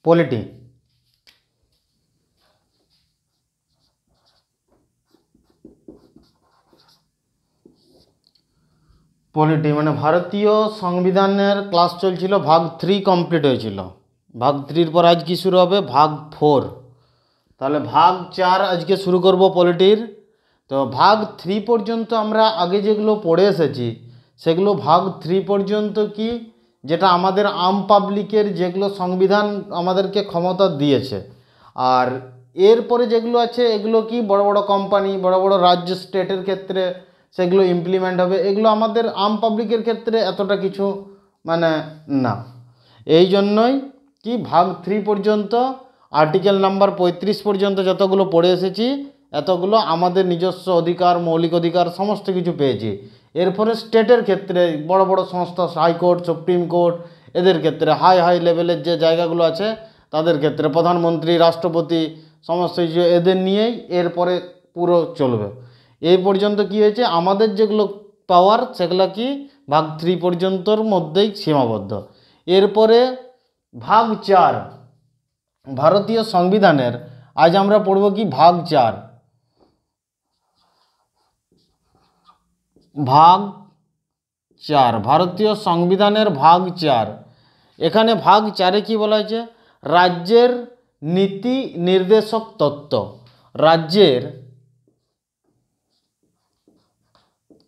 Polity. Polity মানে ভারতীয় সংবিধানের ক্লাস চলছিল, ভাগ 3 কমপ্লিট হয়েছিল। ভাগ 3-র পর আজ কি শুরু হবে? ভাগ 4। তাহলে ভাগ 4 আজকে শুরু করব পলিটির। তো ভাগ 3 পর্যন্ত আমরা আগে যেগুলো পড়ে এসেছি সেগুলো ভাগ 3 পর্যন্ত কি, যেটা আমাদের আম পাবলিকের যেগুলো সংবিধান আমাদেরকে ক্ষমতা দিয়েছে। আর এরপরে যেগুলো আছে এগুলো কি বড় বড় কোম্পানি, বড় বড় রাজ্য স্টেটের ক্ষেত্রে সেগুলো ইমপ্লিমেন্ট হবে। এগুলো আমাদের আম পাবলিকের ক্ষেত্রে এতটা কিছু মানে না। এই জন্যই কি ভাগ 3 পর্যন্ত আর্টিকেল নাম্বার 35 পর্যন্ত যতগুলো পড়ে এসেছি এতগুলো আমাদের নিজস্ব অধিকার, মৌলিক অধিকার সমস্ত কিছু পেয়েছি। এরপরে স্টেটের ক্ষেত্রে বড় বড় সংস্থা, হাইকোর্ট, সুপ্রিম কোর্ট, এদের ক্ষেত্রে হাই লেভেলের যে জায়গাগুলো আছে তাদের ক্ষেত্রে প্রধানমন্ত্রী, রাষ্ট্রপতি সমস্ত কিছু এদের নিয়েই এরপরে পুরো চলবে। এই পর্যন্ত কি হয়েছে, আমাদের যেগুলো পাওয়ার সেগুলো কি ভাগ 3 পর্যন্তর মধ্যেই সীমাবদ্ধ। এরপরে ভাগ 4 ভারতীয় সংবিধানের, আজ আমরা পড়ব কি ভাগ 4। ভাগ 4 ভারতীয় সংবিধানের ভাগ 4। এখানে ভাগ 4-এ কি বলা হয়েছে? রাজ্যের নীতি নির্দেশক তত্ত্ব।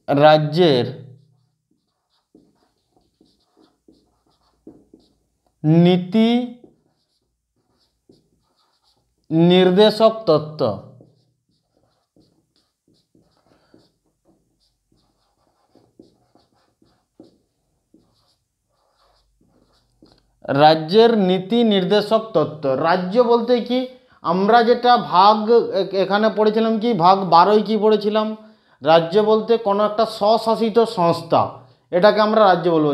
রাজ্যের নীতি নির্দেশক তত্ত্ব। রাজ্যের নীতি নির্দেশক তত্ত্ব। রাজ্য বলতে কি, আমরা যেটা ভাগ এখানে পড়েছিলাম কি ভাগ 12-ই কি পড়েছিলাম, রাজ্য বলতে কোনো একটা স্বশাসিত সংস্থা, এটাকে আমরা রাজ্য বলবো।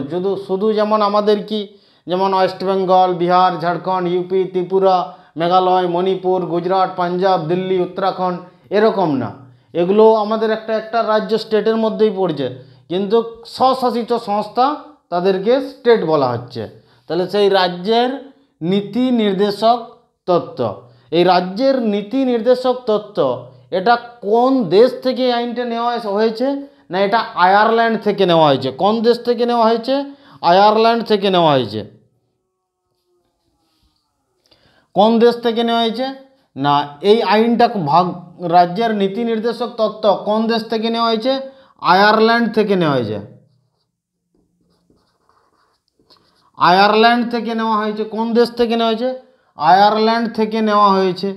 শুধু যেমন আমাদের কি, যেমন ওয়েস্ট বেঙ্গল, বিহার, ঝাড়খণ্ড, ইউপি, ত্রিপুরা, মেঘালয়, মণিপুর, গুজরাট, পাঞ্জাব, দিল্লি, উত্তরাখণ্ড, এরকম না। এগুলো আমাদের একটা একটা রাজ্য স্টেটের মধ্যেই পড়ছে, কিন্তু স্বশাসিত সংস্থা তাদেরকে স্টেট বলা হচ্ছে। তাহলে সেই রাজ্যের নীতি নির্দেশক তত্ত্ব, এই রাজ্যের নীতি নির্দেশক তত্ত্ব এটা কোন দেশ থেকে এই আইনটা নেওয়া হয়েছে? না, এটা আয়ারল্যান্ড থেকে নেওয়া হয়েছে। কোন দেশ থেকে নেওয়া হয়েছে? আয়ারল্যান্ড থেকে নেওয়া হয়েছে। কোন দেশ থেকে নেওয়া হয়েছে? না, এই আইনটা রাজ্যের নীতি নির্দেশক তত্ত্ব কোন দেশ থেকে নেওয়া হয়েছে? আয়ারল্যান্ড থেকে নেওয়া হয়েছে। আয়ারল্যান্ড থেকে নেওয়া হয়েছে। কোন দেশ থেকে নেওয়া হয়েছে? আয়ারল্যান্ড থেকে নেওয়া হয়েছে।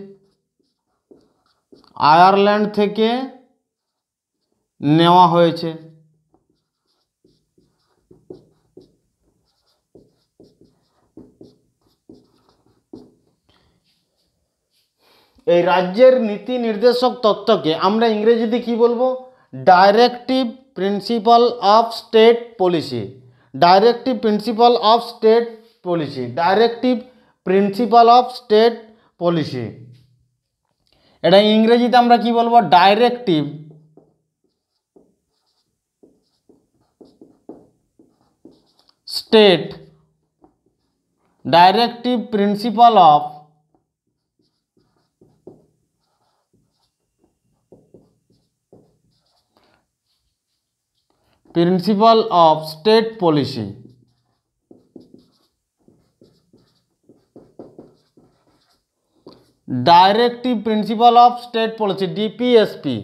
আয়ারল্যান্ড থেকে নেওয়া হয়েছে। এই রাজ্যের নীতি নির্দেশক তত্ত্বকে আমরা ইংরেজিতে কি বলবো? Directive principle of state policy. Directive principle of state policy. Directive principle of state policy, এটা ইংরেজিতে আমরা কি বলবো? Directive state, directive principle of state policy. Directive principle of state policy, DPSP.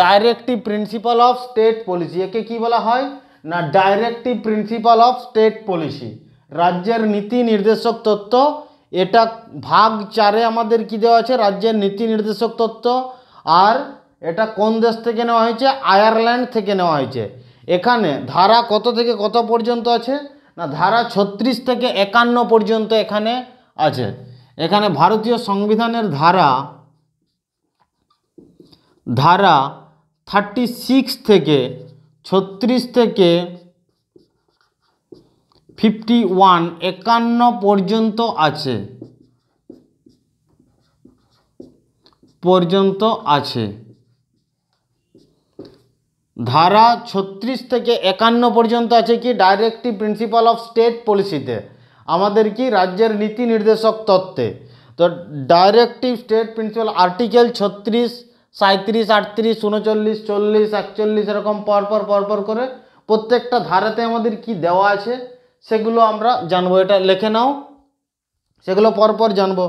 Directive principle of state policy, একে কি বলা হয়? না, directive principle of state policy, রাজ্যের নীতি নির্দেশক তত্ত্ব। এটা ভাগ 4-এ আমাদের কি দেওয়া আছে? রাজ্যের নীতি নির্দেশক তত্ত্ব। আর এটা কোন দেশ থেকে নেওয়া হয়েছে? আয়ারল্যান্ড থেকে নেওয়া হয়েছে। এখানে ধারা কত থেকে কত পর্যন্ত আছে? না, ধারা 36 থেকে 51 পর্যন্ত এখানে আছে। এখানে ভারতীয় সংবিধানের ধারা 36 থেকে 36 থেকে 51 51 পর্যন্ত আছে। ধারা 36 থেকে 51 পর্যন্ত আছে কি ডাইরেক্টিভ প্রিন্সিপাল অফ স্টেট পলিসিতে, আমাদের কি রাজ্যের নীতি নির্দেশক তত্ত্বে। তো ডাইরেক্টিভ স্টেট প্রিন্সিপাল আর্টিকেল 36, 37, 38, 39, 40, 41 এরকম পরপর করে প্রত্যেকটা ধারাতে আমাদের কি দেওয়া আছে সেগুলো আমরা জানবো। এটা লিখে নাও, সেগুলো পরপর জানবো।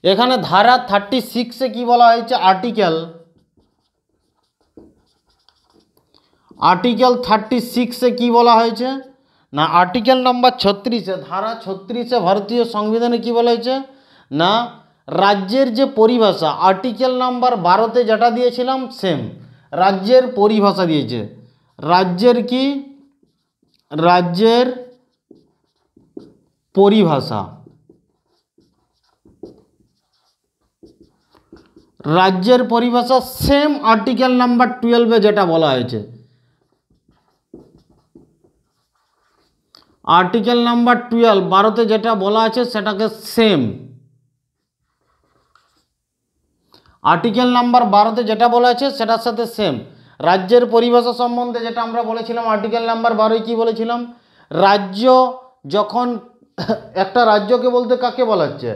এখানে ধারা 36-এ কি বলা হয়েছে, আর্টিকেল 36-এ কি বলা হয়েছে না, আর্টিকেল নাম্বার 36-এ, ধারা 36-এ ভারতীয় সংবিধানে কি বলা হয়েছে না, রাজ্যের যে পরিভাষা আর্টিকেল নাম্বার 12-তে যেটা দিয়েছিলাম সেম রাজ্যের পরিভাষা দিয়েছে। রাজ্যের কি, রাজ্যের পরিভাষা, রাজ্যের পরিভাষা সেম আর্টিকেল নাম্বার 12-এ যেটা বলা হয়েছে। আর্টিকেল নাম্বার 12 12তে যেটা বলা আছে সেটাকে সেম, আর্টিকেল নাম্বার 12তে যেটা বলা আছে সেটার সাথে সেম। রাজ্যের পরিভাষা সম্বন্ধে যেটা আমরা বলেছিলাম আর্টিকেল নাম্বার 12 কি বলেছিলাম, রাজ্য যখন একটা রাজ্যকে বলতে কাকে বলা হচ্ছে,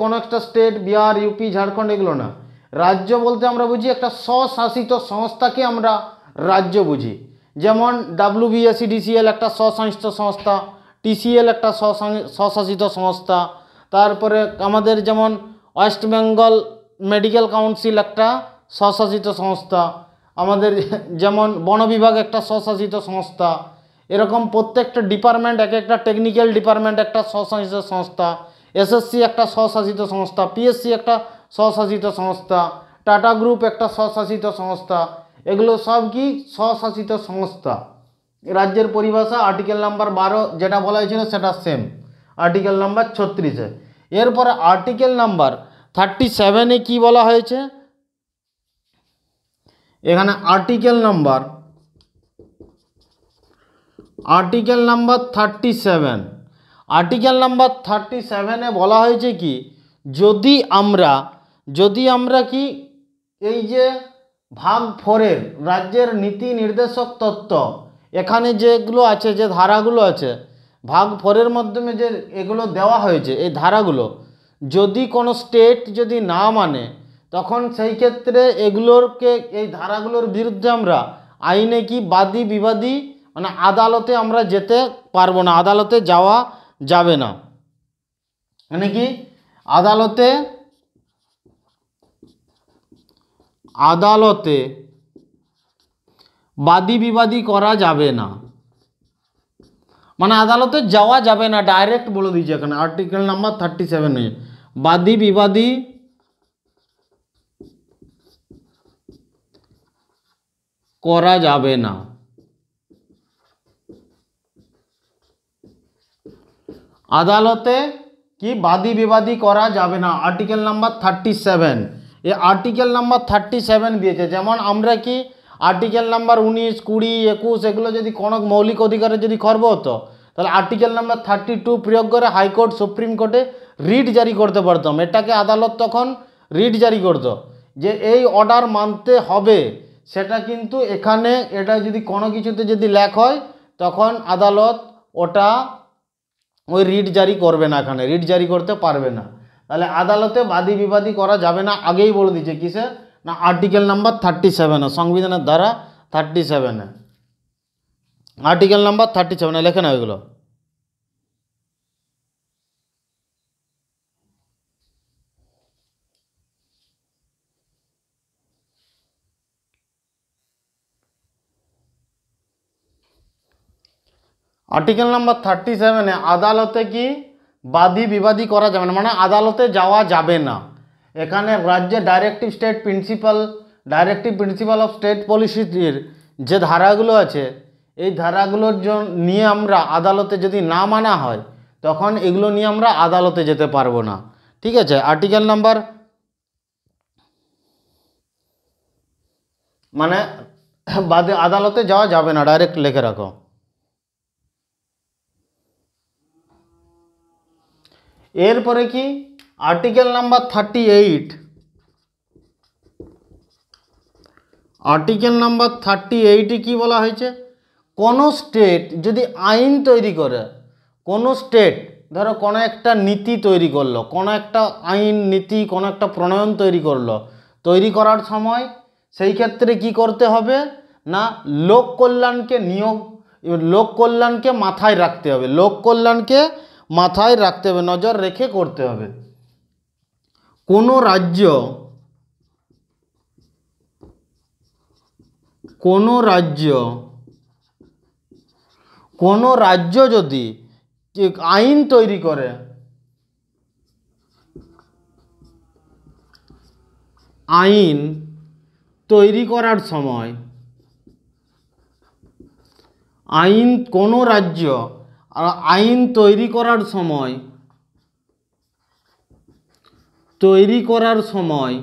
কোনো একটা স্টেট, বিহার, ইউপি, ঝাড়খণ্ড এগুলো না। রাজ্য বলতে আমরা বুঝি একটা স্বশাসিত সংস্থাকে আমরা রাজ্য বুঝি। যেমন WBSEDCL একটা স্বশাসিত সংস্থা, TCL একটা স্বশাসিত সংস্থা, তারপরে আমাদের যেমন ওয়েস্ট বেঙ্গল মেডিকেল কাউন্সিল একটা স্বশাসিত সংস্থা, আমাদের যেমন বন বিভাগ একটা স্বশাসিত সংস্থা, এরকম প্রত্যেকটা ডিপার্টমেন্ট, এক একটা টেকনিক্যাল ডিপার্টমেন্ট একটা স্বশাসিত সংস্থা, SSC একটা স্বশাসিত সংস্থা, PSC একটা স্বশাসিত সংস্থা, টাটা গ্রুপ একটা স্বশাসিত সংস্থা, এগুলো সব কি স্বশাসিত সংস্থা। রাজ্যের পরিভাষা আর্টিকেল নাম্বার 12 যেটা বলা হয়েছিল সেটা সেম আর্টিকেল নাম্বার 36-এ। এরপরে আর্টিকেল নাম্বার 37-এ কি বলা হয়েছে, এখানে আর্টিকেল নাম্বার 37, আর্টিকেল নাম্বার 37-এ বলা হয়েছে কি, যদি আমরা কি এই যে ভাগ 4-এর রাজ্যের নীতি নির্দেশক তত্ত্ব, এখানে যেগুলো আছে, যে ধারাগুলো আছে ভাগ 4-এর মাধ্যমে যে এগুলো দেওয়া হয়েছে, এই ধারাগুলো যদি কোনো স্টেট যদি না মানে, তখন সেই ক্ষেত্রে এগুলোরকে, এই ধারাগুলোর বিরুদ্ধে আমরা আইনে কি বাদী বিবাদী মানে আদালতে আমরা যেতে পারবো না, আদালতে যাওয়া যাবে না। মানে কি আদালতে বাদী বিবাদী করা যাবে না, মানে আদালতে যাওয়া যাবে না, ডাইরেক্ট বলে দিয়েছে এখানে আর্টিকেল নাম্বার 37-এ বাদী বিবাদী করা যাবে না। আদালতে কি বাদী বিবাদী করা যাবে না, আর্টিকেল নাম্বার 37। এই আর্টিকেল নাম্বার 37 দিয়েছে। যেমন আমরা কি আর্টিকেল নাম্বার 19, 20, 21 এগুলো যদি কোনো মৌলিক অধিকারে যদি খর্ব হতো, তাহলে আর্টিকেল নাম্বার 32 প্রয়োগ করে হাইকোর্ট সুপ্রিম কোর্টে রিট জারি করতে পারতাম। এটাকে আদালত তখন রিট জারি করতো যে এই অর্ডার মানতে হবে, সেটা কিন্তু এখানে এটা যদি কোনো কিছুতে যদি ল্যাক হয় তখন আদালত ওটা ওই রিট জারি করবে না, এখানে রিট জারি করতে পারবে না। তাহলে আদালতে বাদী বিবাদী করা যাবে না, আগেই বলে দিচ্ছে কিসে না আর্টিকেল নাম্বার 37-এ, সংবিধানের ধারা 37-এ, আর্টিকেল নাম্বার 37-এ লেখে না ওইগুলো। আর্টিকেল নাম্বার 37-এ আদালতে কি বাদী বিবাদী করা যাবে না, মানে আদালতে যাওয়া যাবে না। এখানে রাজ্যের ডাইরেক্টিভ প্রিন্সিপাল অফ স্টেট পলিসির যে ধারাগুলো আছে, এই ধারাগুলোর নিয়ে আমরা আদালতে যদি না মানা হয় তখন এগুলো নিয়ে আমরা আদালতে যেতে পারবো না। ঠিক আছে, আর্টিকেল নাম্বার মানে আদালতে যাওয়া যাবে না, ডাইরেক্ট লিখে রাখো। এরপরে কি আর্টিকেল নাম্বার 38, আর্টিকেল নাম্বার 38 কি বলা হয়েছে, কোনো স্টেট যদি আইন তৈরি করে, কোনো স্টেট ধরো কোনো একটা নীতি তৈরি করলো, কোনো একটা আইন নীতি কোনো একটা প্রণয়ন তৈরি করলো, তৈরি করার সময় সেই ক্ষেত্রে কি করতে হবে না, লোক কল্যাণকে লোক কল্যাণকে মাথায় রাখতে হবে, লোক কল্যাণকে মাথায় রাখতে হবে, নজর রেখে করতে হবে। কোনো রাজ্য যদি আইন তৈরি করে, আইন তৈরি করার সময়, কোনো রাজ্য আইন তৈরি করার সময়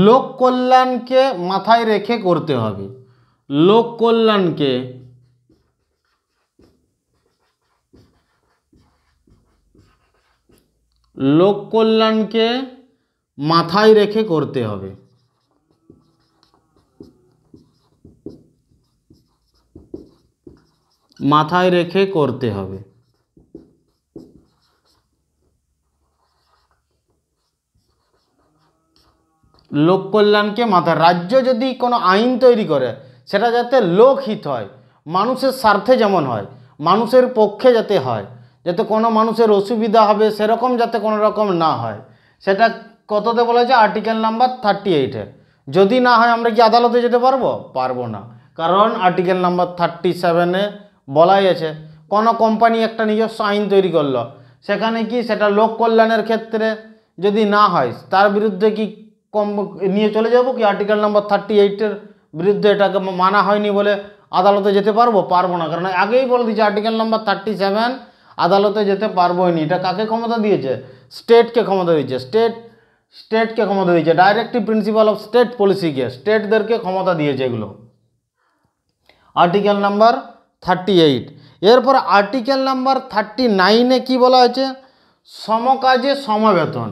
লোক কল্যাণকে মাথায় রেখে করতে হবে, লোক কল্যাণকে মাথায় রেখে করতে হবে। মাথায় রেখে করতে হবে। লোক কল্যাণকে মাথায়, রাজ্য যদি কোনো আইন তৈরি করে সেটা যাতে লোকহিত হয়, মানুষের স্বার্থে যেমন হয়, মানুষের পক্ষে যাতে হয়, যাতে কোনো মানুষের অসুবিধা হবে সেরকম যাতে কোনো রকম না হয়, সেটা কততে বলা হয়েছে, আর্টিকেল নাম্বার 38-এ। যদি না হয় আমরা কি আদালতে যেতে পারবো না, কারণ আর্টিকেল নাম্বার 37-এ বলাই আছে কোনো কোম্পানি একটা নিজস্ব আইন তৈরি করলো, সেখানে কি সেটা লোক কল্যাণের ক্ষেত্রে যদি না হয় তার বিরুদ্ধে কি নিয়ে চলে যাব কি আর্টিকেল নাম্বার 38-এর বিরুদ্ধে, এটাকে মানা হয়নি বলে আদালতে যেতে পারবো না, কারণ আগেই বলে দিয়েছে আর্টিকেল নাম্বার 37 আদালতে যেতে পারবোই নি। এটা কাকে ক্ষমতা দিয়েছে, স্টেটকে ক্ষমতা দিয়েছে, স্টেটকে ক্ষমতা দিয়েছে, ডাইরেক্টিভ প্রিন্সিপাল অফ স্টেট পলিসিকে, স্টেটদেরকে ক্ষমতা দিয়েছে এগুলো, আর্টিকেল নাম্বার 38। এরপর আর্টিকেল নাম্বার 39-এ কি বলা হয়েছে, সমকাজে সমবেতন।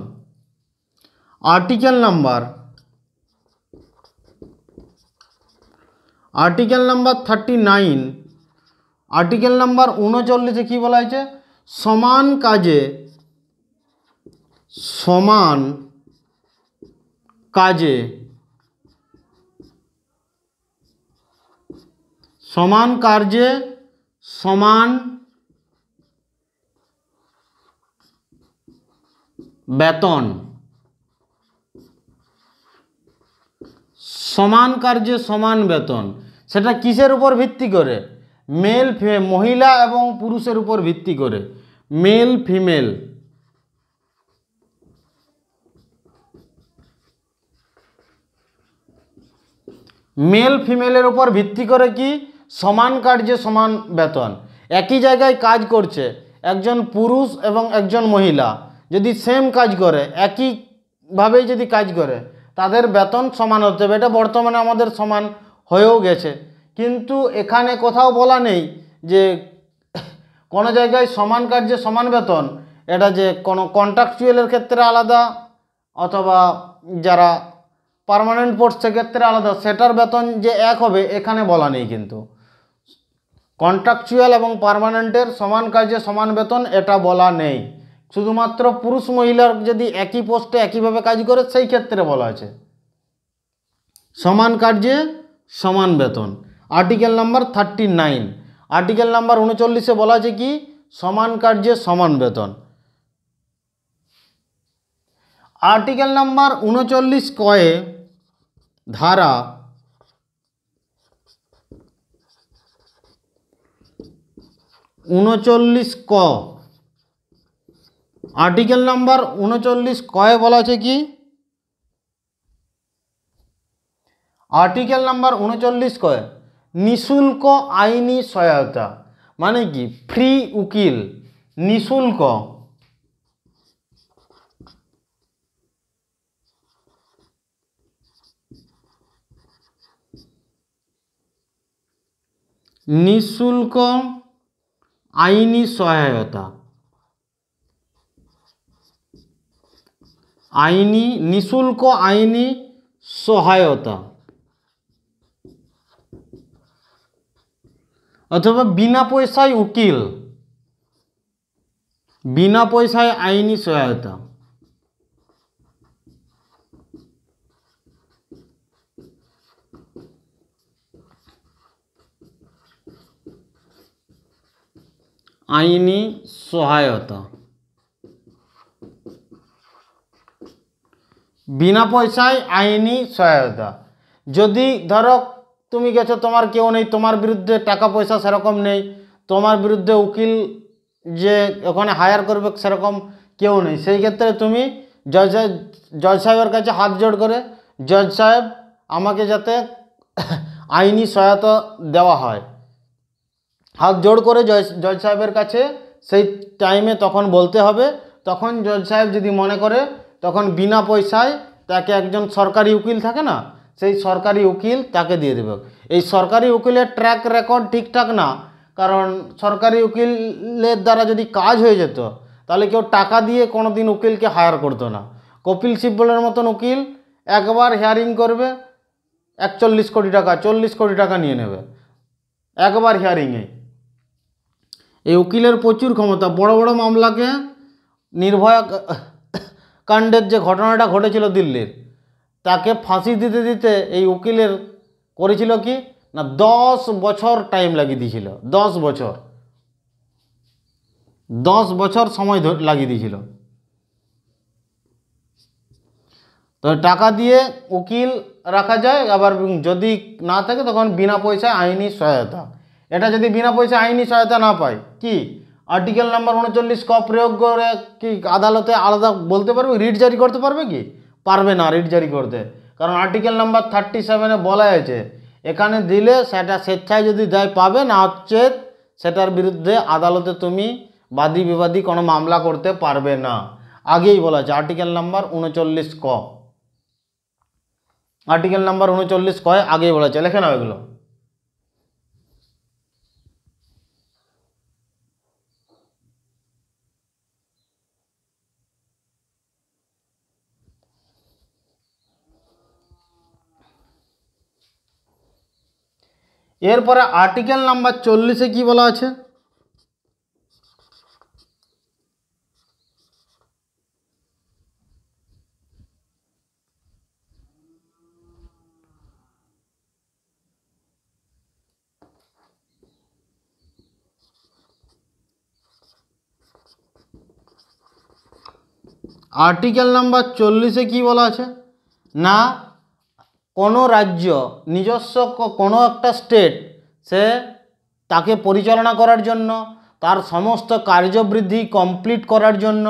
আর্টিকেল নাম্বার 39, আর্টিকেল নাম্বার 39-এ কি বলা হয়েছে, সমান কাজে সমান কার্যে সমান বেতন। সমান কার্যে সমান বেতন, সেটা কিসের উপর ভিত্তি করে, মহিলা এবং পুরুষের উপর ভিত্তি করে, মেল ফিমেলের উপর ভিত্তি করে কি সমান কার্যে সমান বেতন। একই জায়গায় কাজ করছে একজন পুরুষ এবং একজন মহিলা, যদি সেম কাজ করে, একইভাবেই যদি কাজ করে, তাদের বেতন সমান হতে হবে। এটা বর্তমানে আমাদের সমান হয়েও গেছে, কিন্তু এখানে কোথাও বলা নেই যে কোনো জায়গায় সমান কার্যে সমান বেতন, এটা যে কোনো কন্ট্রাকচুয়ালের ক্ষেত্রে আলাদা অথবা যারা পার্মানেন্ট পোস্ট সেক্ষেত্রে আলাদা, সেটার বেতন যে এক হবে এখানে বলা নেই। কিন্তু কন্ট্রাকচুয়াল এবং পার্মানেন্টের সমান কাজে সমান বেতন এটা বলা নেই, শুধুমাত্র পুরুষ মহিলার যদি একই পোস্টে একইভাবে কাজ করে সেই ক্ষেত্রে বলা আছে সমান কার্যে সমান বেতন। Article number 39। আর্টিকেল নাম্বার 39-এ বলা আছে কি সমান কার্যে সমান বেতন। আর্টিকেল নাম্বার 39 কয়ে ধারা 39 ক, আর্টিকেল নাম্বার 39 কয়ে বলা আছে কি, আর্টিকেল নাম্বার 39 কয়ে নিঃশুল্ক আইনি সহায়তা, মানে কি ফ্রি উকিল, নিঃশুল্ক আইনি সহায়তা। আইনি নিঃশুল্ক আইনি সহায়তা অথবা বিনা পয়সায় উকিল, বিনা পয়সায় আইনি সহায়তা। আইনি সহায়তা, বিনা পয়সায় আইনি সহায়তা। যদি ধরো তুমি গেছো, তোমার কেউ নেই, তোমার বিরুদ্ধে টাকা পয়সা সেরকম নেই, তোমার বিরুদ্ধে উকিল যে ওখানে হায়ার করবে সেরকম কেউ নেই, সেই ক্ষেত্রে তুমি জজ সাহেবের কাছে হাত জোড় করে, জজ সাহেব আমাকে যাতে আইনি সহায়তা দেওয়া হয়, হাত জোড় করে জজ সাহেবের কাছে সেই টাইমে তখন বলতে হবে। তখন জজ সাহেব যদি মনে করে, তখন বিনা পয়সায় তাকে একজন সরকারি উকিল থাকে না, সেই সরকারি উকিল তাকে দিয়ে দেবে। এই সরকারি উকিলের ট্র্যাক রেকর্ড ঠিকঠাক না, কারণ সরকারি উকিলের দ্বারা যদি কাজ হয়ে যেত তাহলে কেউ টাকা দিয়ে কোনো দিন উকিলকে হায়ার করতো না। কপিল সিব্বলের মতন উকিল একবার হিয়ারিং করবে, 41 কোটি টাকা 40 কোটি টাকা নিয়ে নেবে একবার হিয়ারিংয়ে। এই উকিলের প্রচুর ক্ষমতা। বড় বড় মামলাকে, নির্ভয়া কাণ্ডের যে ঘটনাটা ঘটেছিল দিল্লির, তাকে ফাঁসি দিতে দিতে এই উকিলের করেছিল কি না 10 বছর টাইম লাগিয়ে দিয়েছিল। 10 বছর, 10 বছর সময় লাগিয়ে দিয়েছিল। তো টাকা দিয়ে উকিল রাখা যায়, আবার যদি না থাকে তখন বিনা পয়সায় আইনি সহায়তা। এটা যদি বিনা পয়সায় আইনি সহায়তা না পায়, কি আর্টিকেল নাম্বার 39 ক প্রয়োগ করে কি আদালতে আলাদা বলতে পারবে, রিট জারি করতে পারবে কি? পারবে না রিট জারি করতে, কারণ আর্টিকেল নাম্বার 37-এ বলা হয়েছে এখানে দিলে সেটা স্বেচ্ছায় যদি দেয় পাবে, না হচ্ছে সেটার বিরুদ্ধে আদালতে তুমি বাদী বিবাদী কোনো মামলা করতে পারবে না। আগেই বলা আছে আর্টিকেল নাম্বার 39 ক, আর্টিকেল নাম্বার 39 ক আগেই বলা আছে, লেখে নাও এগুলো। এরপরে আর্টিকেল নাম্বার 40-এ কি বলা আছে? আর্টিকেল নাম্বার 40-এ কি বলা আছে না, কোনো রাজ্য নিজস্ব কোনো একটা স্টেট সে তাকে পরিচালনা করার জন্য, তার সমস্ত কার্যবৃদ্ধি কমপ্লিট করার জন্য,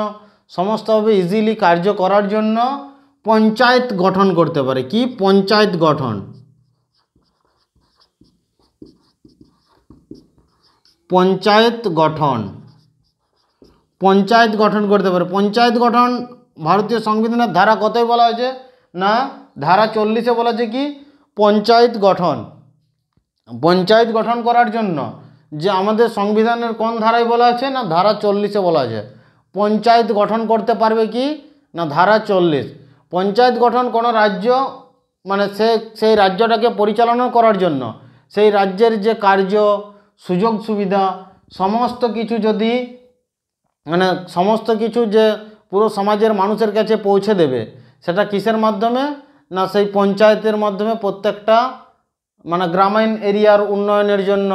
সমস্তভাবে ইজিলি কার্য করার জন্য পঞ্চায়েত গঠন করতে পারে। কি পঞ্চায়েত গঠন, পঞ্চায়েত গঠন, পঞ্চায়েত গঠন করতে পারে। পঞ্চায়েত গঠন ভারতীয় সংবিধানের ধারা কতই বলা হয়েছে না, ধারা 40-এ বলা আছে কি পঞ্চায়েত গঠন। পঞ্চায়েত গঠন করার জন্য যে আমাদের সংবিধানের কোন ধারায় বলা আছে না, ধারা 40-এ বলা আছে পঞ্চায়েত গঠন করতে পারবে কি না, ধারা 40। পঞ্চায়েত গঠন কোনো রাজ্য মানে সেই রাজ্যটাকে পরিচালনা করার জন্য, সেই রাজ্যের যে কার্য সুযোগ সুবিধা সমস্ত কিছু যদি মানে সমস্ত কিছু যে পুরো সমাজের মানুষের কাছে পৌঁছে দেবে, সেটা কিসের মাধ্যমে না, সেই পঞ্চায়েতের মাধ্যমে। প্রত্যেকটা মানে গ্রামীণ এরিয়ার উন্নয়নের জন্য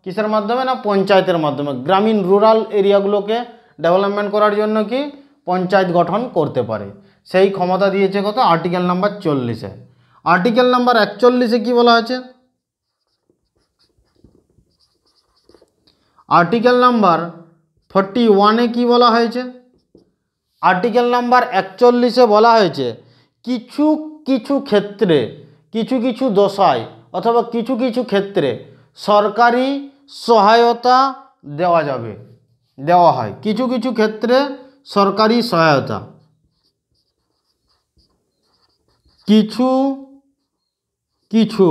কিসের মাধ্যমে না, পঞ্চায়েতের মাধ্যমে। গ্রামীণ রুরাল এরিয়াগুলোকে ডেভেলপমেন্ট করার জন্য কি পঞ্চায়েত গঠন করতে পারে। সেই ক্ষমতা দিয়েছে কত, আর্টিকেল নাম্বার 40-এ। আর্টিকেল নাম্বার 41-এ কি বলা আছে? আর্টিকেল নাম্বার 41-এ কি বলা হয়েছে? আর্টিকেল নাম্বার 41-এ বলা হয়েছে কিছু কিছু ক্ষেত্রে, কিছু কিছু দশায় অথবা কিছু কিছু ক্ষেত্রে সরকারি সহায়তা দেওয়া যাবে, দেওয়া হয়। কিছু কিছু ক্ষেত্রে সরকারি সহায়তা, কিছু কিছু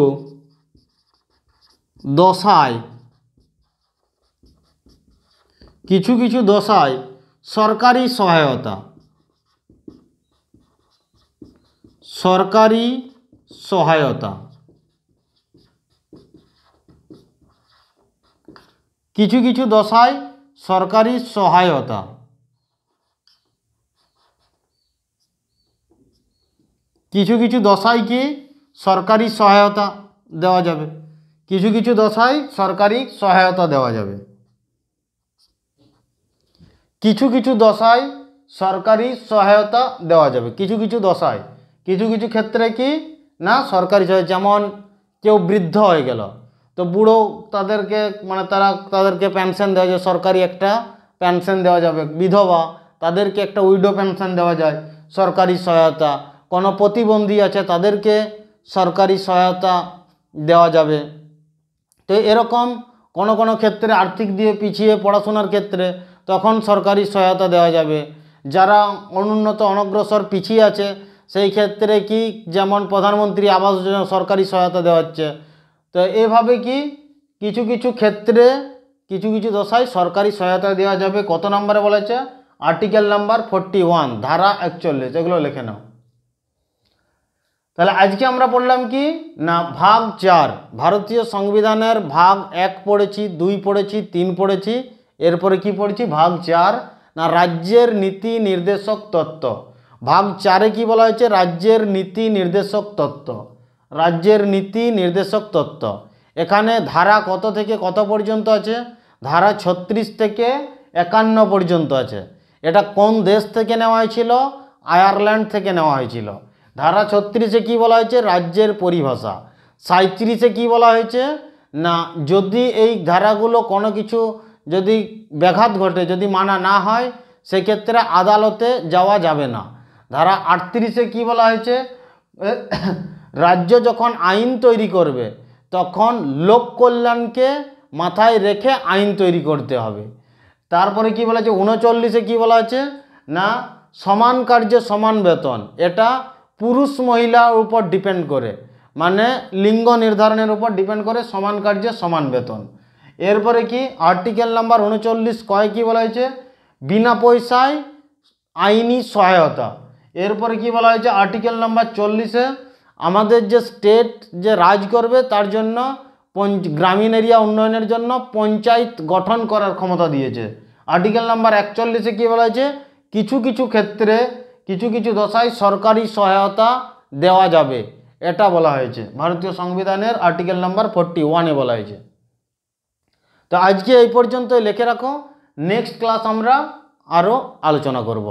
দশায়, কিছু কিছু দশায় সরকারি সহায়তা, সরকারি সহায়তা। কিছু কিছু দশায় সরকারি সহায়তা। কিছু কিছু দশায় কি সরকারি সহায়তা দেওয়া যাবে, কিছু কিছু দশায় সরকারি সহায়তা দেওয়া যাবে। কিছু কিছু দশায় সরকারি সহায়তা দেওয়া যাবে, কিছু কিছু দশায়, কিছু কিছু ক্ষেত্রে কি না সরকারি সহায়তা। যেমন কেউ বৃদ্ধ হয়ে গেল, তো বুড়ো তাদেরকে মানে তাদেরকে পেনশন দেওয়া যায়, সরকারি একটা পেনশন দেওয়া যাবে। বিধবা তাদেরকে একটা উইডো পেনশন দেওয়া যায়, সরকারি সহায়তা। কোনো প্রতিবন্ধী আছে তাদেরকে সরকারি সহায়তা দেওয়া যাবে। তো এরকম কোনো কোনো ক্ষেত্রে আর্থিক দিয়ে পিছিয়ে পড়াশোনার ক্ষেত্রে তখন সরকারি সহায়তা দেওয়া যাবে। যারা অনুন্নত অনগ্রসর পিছিয়ে আছে সেই ক্ষেত্রে কি যেমন প্রধানমন্ত্রী আবাস যোজনা সরকারি সহায়তা দেওয়া হচ্ছে। তো এভাবে কি কিছু কিছু ক্ষেত্রে কিছু কিছু দশায় সরকারি সহায়তা দেওয়া যাবে। কত নম্বরে বলেছে? আর্টিকেল নাম্বার 41 ধারা 41, এগুলো লিখে নাও। তাহলে আজকে আমরা পড়লাম কি না ভাগ 4 ভারতীয় সংবিধানের। ভাগ 1 পড়েছি, 2 পড়েছি, 3 পড়েছি, এরপরে কি পড়েছি ভাগ 4 না রাজ্যের নীতি নির্দেশক তত্ত্ব। ভাগ 4-এ কি বলা হয়েছে? রাজ্যের নীতি নির্দেশক তত্ত্ব। রাজ্যের নীতি নির্দেশক তত্ত্ব। এখানে ধারা কত থেকে কত পর্যন্ত আছে? ধারা 36 থেকে 51 পর্যন্ত আছে। এটা কোন দেশ থেকে নেওয়া হয়েছিল? আয়ারল্যান্ড থেকে নেওয়া হয়েছিল। ধারা 36-এ কী বলা হয়েছে? রাজ্যের পরিভাষা। 37-এ কী বলা হয়েছে না যদি এই ধারাগুলো কোনো কিছু যদি ব্যাঘাত ঘটে, যদি মানা না হয়, সেক্ষেত্রে আদালতে যাওয়া যাবে না। ধারা 38-এ কী বলা হয়েছে? রাজ্য যখন আইন তৈরি করবে তখন লোক কল্যাণকে মাথায় রেখে আইন তৈরি করতে হবে। তারপরে কি বলা আছে? 39-এ কী বলা আছে না সমান কার্যে সমান বেতন। এটা পুরুষ মহিলার উপর ডিপেন্ড করে, মানে লিঙ্গ নির্ধারণের উপর ডিপেন্ড করে সমান কার্যে সমান বেতন। এরপরে কি আর্টিকেল নাম্বার 39 কয় কী বলা হয়েছে? বিনা পয়সায় আইনি সহায়তা। এরপরে কি বলা হয়েছে? আর্টিকেল নাম্বার 40-এ আমাদের যে স্টেট যে রাজ করবে তার জন্য গ্রামীণ এরিয়া উন্নয়নের জন্য পঞ্চায়েত গঠন করার ক্ষমতা দিয়েছে। আর্টিকেল নাম্বার 41-এ কী বলা হয়েছে? কিছু কিছু ক্ষেত্রে কিছু কিছু দশায় সরকারি সহায়তা দেওয়া যাবে, এটা বলা হয়েছে ভারতীয় সংবিধানের আর্টিকেল নাম্বার 41-এ বলা হয়েছে। তো আজকে এই পর্যন্তই লিখে রাখো, নেক্সট ক্লাস আমরা আরও আলোচনা করব।